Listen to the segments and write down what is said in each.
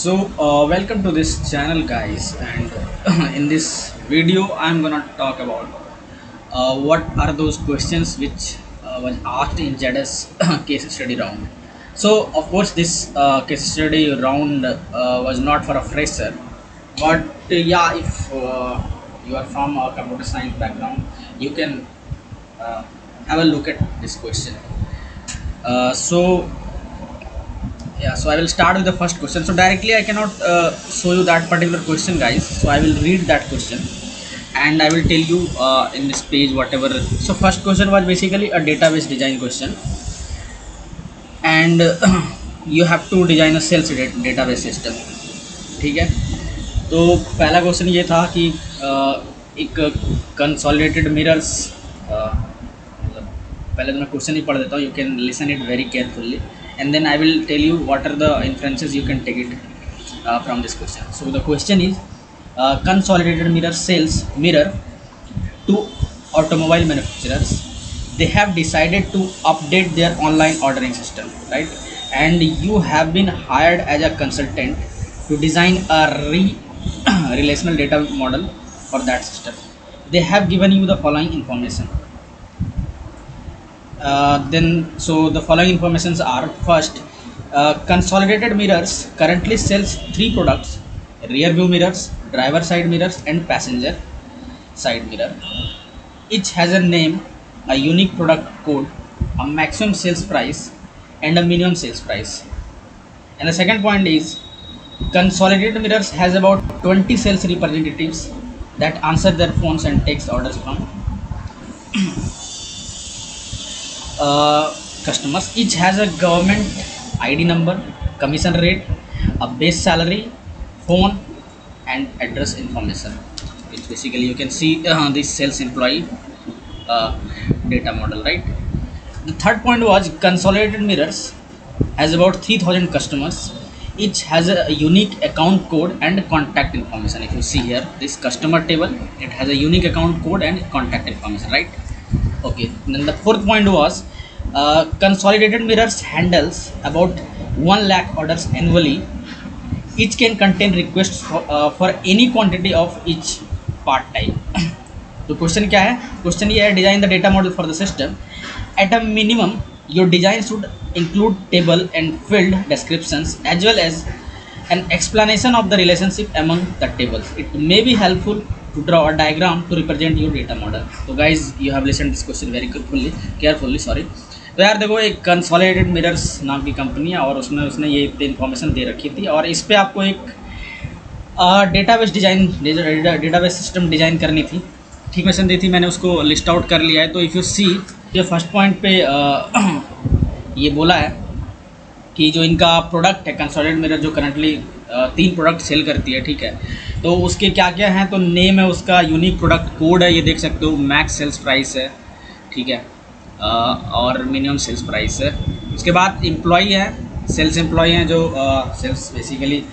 Welcome to this channel, guys. And in this video, I'm gonna talk about what are those questions which was asked in JEDS case study round. So, of course, this case study round was not for a fresher, but yeah, if you are from a computer science background, you can uh, have a look at this question. Uh, so yeah, so I will start with the first question. So directly I cannot show you that particular question, guys. So I will read that question and I will tell you in this page whatever. So first question was basically a database design question, and you have to design a sales database system. ठीक है, तो पहला question ये था कि एक consolidated mirrors, मतलब पहले तो मैं क्वेश्चन ही पढ़ देता हूँ. You can listen it very carefully and then I will tell you what are the inferences you can take it from this question. So the question is, consolidated mirror sells mirror to automobile manufacturers. They have decided to update their online ordering system, right? And you have been hired as a consultant to design a relational data model for that system. They have given you the following information. So the following informations are: first, consolidated mirrors currently sells three products: rear view mirrors, driver side mirrors, and passenger side mirror. Each has a name, a unique product code, a maximum sales price, and a minimum sales price. And the second point is, consolidated mirrors has about 20 sales representatives that answer their phones and takes orders from customers. Each has a government ID number, commission rate, a base salary, phone, and address information, which basically you can see this sales employee data model, right? The third point was, consolidated mirrors has about 3000 customers. Each has a unique account code and contact information. If you see here, this customer table, it has a unique account code and contact information, right? Okay, then the fourth point was, consolidated mirrors handles about 1 lakh orders annually. Each can contain requests for any quantity of each part type. तो question क्या है? Question ये है, design the data model for the system. At a minimum your design should include table and field descriptions as well as an explanation of the relationship among the tables. It may be helpful to draw a diagram to represent your data model. So guys, you have listened this question very carefully. Sorry. तो यार देखो, एक consolidated mirrors नाम की company है और उसने ये इन्फॉर्मेशन दे रखी थी, और इस पर आपको एक डेटाबेस सिस्टम डिज़ाइन करनी थी. ठीक क्वेश्चन दी थी, मैंने उसको लिस्ट आउट कर लिया है. तो इफ़ यू सी, ये फर्स्ट पॉइंट पे ये बोला है कि जो इनका प्रोडक्ट है कंसोलिडेटेड मिरर, जो करंटली 3 प्रोडक्ट सेल करती है, ठीक है, तो उसके क्या क्या हैं. तो नेम है उसका, यूनिक प्रोडक्ट कोड है, ये देख सकते हो, मैक्स सेल्स प्राइस है, ठीक है, और मिनिमम सेल्स प्राइस है. उसके बाद एम्प्लॉई है, सेल्स एम्प्लॉई हैं जो सेल्स बेसिकली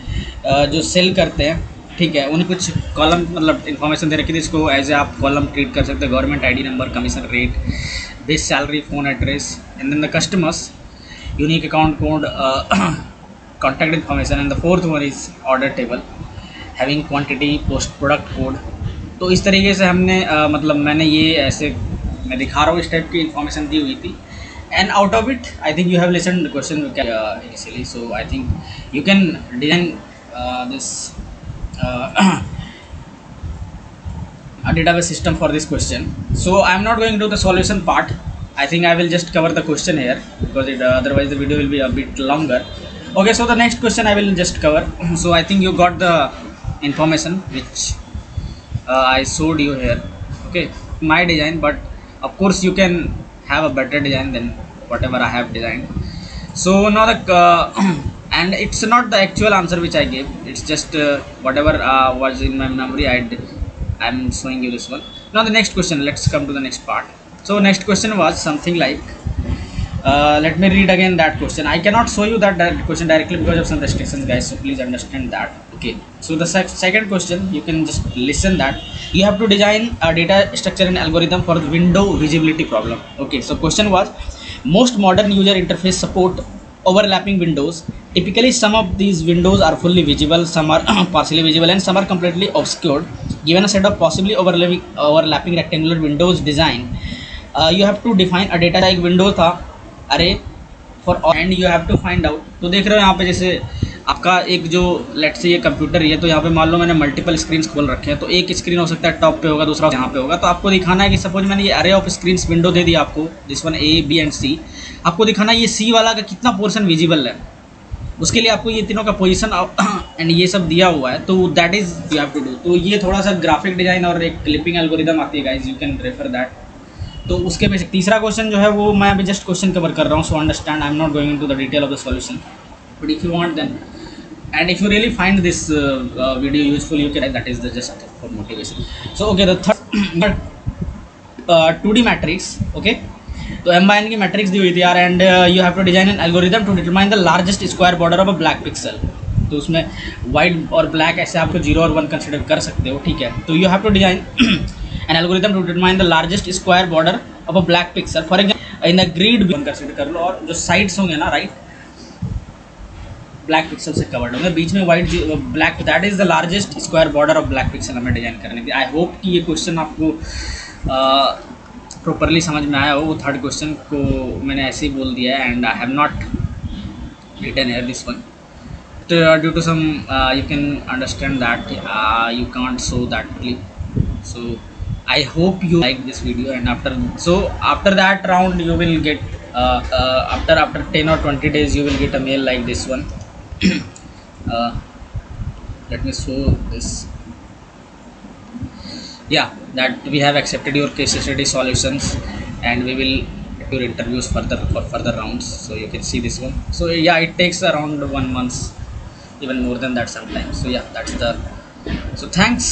जो सेल करते हैं, ठीक है. उन्हें कुछ कॉलम मतलब इन्फॉर्मेशन दे रखी थी, इसको एज ए आप कॉलम ट्रीट कर सकते हो. Government ID number, commission rate, base salary, phone address, and then the customers, unique account code, contact information, and the fourth one is order table having quantity, post product code. तो इस तरीके से हमने मतलब मैंने ये ऐसे मैं दिखा रहा हूँ, इस टाइप की इन्फॉर्मेशन दी हुई थी. And out of it I think you have listen the question initially. So I think you can design this a database system for this question. So I am not going to the solution part. I think I will just cover the question here because otherwise the video will be a bit longer. Okay, so the next question I will just cover. So I think you got the information which I showed you here. Okay, my design, but of course you can have a better design than whatever I have designed. So now the and it's not the actual answer which I gave. It's just whatever was in my memory. I'm showing you this one. Now the next question. Let's come to the next part. So next question was something like, let me read again that question. I cannot show you that question directly because of some restrictions, guys, so please understand that. Okay, so the second question, you can just listen that. You have to design a data structure and algorithm for the window visibility problem. Okay, so question was, most modern user interface support overlapping windows. Typically some of these windows are fully visible, some are partially visible, and some are completely obscured. Given a set of possibly overlapping rectangular windows design, you have to define a data type window था array for all, and you have to find out. तो देख रहे हो यहाँ पे जैसे आपका एक जो लेट से ये कंप्यूटर है, तो यहाँ पे मान लो मैंने मल्टीपल स्क्रीन्स खोल रखे हैं, तो एक स्क्रीन हो सकता है टॉप पे होगा, दूसरा यहाँ पे होगा। तो आपको दिखाना है कि सपोज मैंने ये अरे ऑफ स्क्रीन्स विंडो दे दिया आपको, this one A B and C. आपको दिखाना है ये सी वाला का कितना पोर्शन विजिबल है, उसके लिए आपको ये तीनों का पोजीशन एंड ये सब दिया हुआ है, तो that is you have to do. तो ये थोड़ा सा ग्राफिक डिज़ाइन और एक क्लिपिंग एल्गोरिदम आती है guys, you can refer that. तो उसके बेसिक तीसरा क्वेश्चन जो है वो मैं अभी जस्ट क्वेश्चन कवर कर रहा हूँ, so understand, I am not going into the detail of the solution, but if you want then and if you really find this video useful, you can, that is the just for motivation. So okay, the third 2D matrix, okay, तो m by n की matrix दी हुई थी यार, and you have to design an algorithm to determine the largest square border of a black pixel. तो उसमें white और black ऐसे आपको 0 और 1 कंसिडर कर सकते हो, ठीक है। तो you have to design an algorithm to determine the largest square border of a black pixel, for example in the grid consider कर लो, और जो साइड्स होंगे ना राइट ब्लैक पिक्सल से कवर्ड होंगे, बीच में white black, that is the largest square border of black pixel हमें डिजाइन करने की। आई होप कि ये क्वेश्चन आपको प्रॉपरली समझ में आया हो। वो थर्ड क्वेश्चन को मैंने ऐसे ही बोल दिया है, and I have not written here this one due to some you can understand that you can't show that clip. So I hope you like this video, and after that round you will get after 10 or 20 days you will get a mail like this one. Let me show this. Yeah, that we have accepted your case study solutions, and we will get your interviews further for further rounds. So you can see this one. So yeah, it takes around 1 month, even more than that sometimes. So yeah, that's the, so thanks.